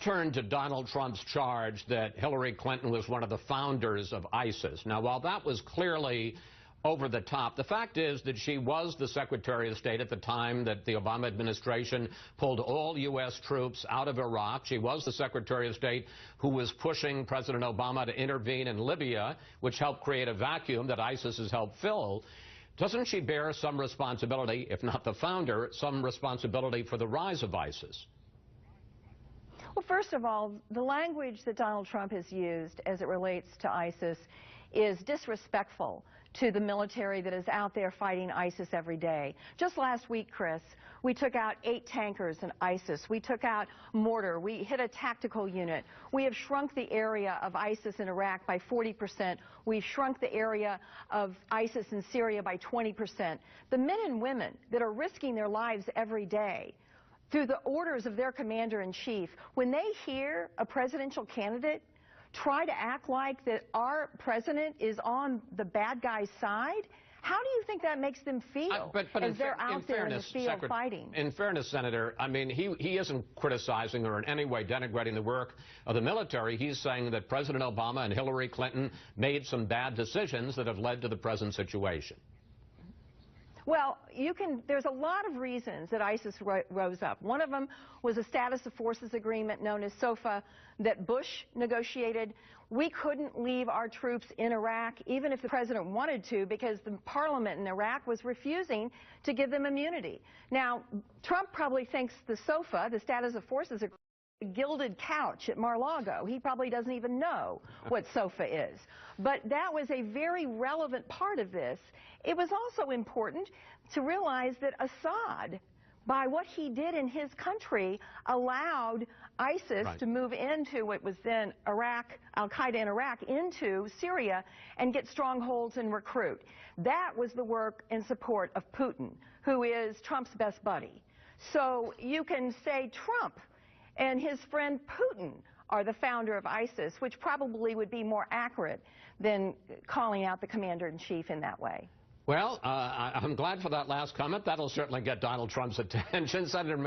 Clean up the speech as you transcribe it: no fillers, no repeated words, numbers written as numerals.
turn to Donald Trump's charge that Hillary Clinton was one of the founders of ISIS. Now, while that was clearly over the top, the fact is that she was the Secretary of State at the time that the Obama administration pulled all U.S. troops out of Iraq. She was the Secretary of State who was pushing President Obama to intervene in Libya, which helped create a vacuum that ISIS has helped fill. Doesn't she bear some responsibility, if not the founder, some responsibility for the rise of ISIS? Well, first of all, the language that Donald Trump has used as it relates to ISIS is disrespectful to the military that is out there fighting ISIS every day. Just last week, Chris, we took out 8 tankers in ISIS. We took out mortar. We hit a tactical unit. We have shrunk the area of ISIS in Iraq by 40%. We've shrunk the area of ISIS in Syria by 20%. The men and women that are risking their lives every day through the orders of their commander-in-chief, when they hear a presidential candidate try to act like that our president is on the bad guy's side, how do you think that makes them feel as they're out there in the field fighting? In fairness, Senator, I mean, he isn't criticizing or in any way denigrating the work of the military. He's saying that President Obama and Hillary Clinton made some bad decisions that have led to the present situation. Well, there's a lot of reasons that ISIS rose up. One of them was a status of forces agreement known as SOFA that Bush negotiated. We couldn't leave our troops in Iraq, even if the president wanted to, because the parliament in Iraq was refusing to give them immunity. Now, Trump probably thinks the SOFA, the status of forces agreement, a gilded couch at Mar-a-Lago. He probably doesn't even know what SOFA is. But that was a very relevant part of this. It was also important to realize that Assad, by what he did in his country, allowed ISIS to move into what was then Iraq, Al-Qaeda in Iraq, into Syria and get strongholds and recruit. That was the work and support of Putin, who is Trump's best buddy. So you can say Trump and his friend Putin are the founder of ISIS, which probably would be more accurate than calling out the commander-in-chief in that way. Well, I'm glad for that last comment. That'll certainly get Donald Trump's attention. Senator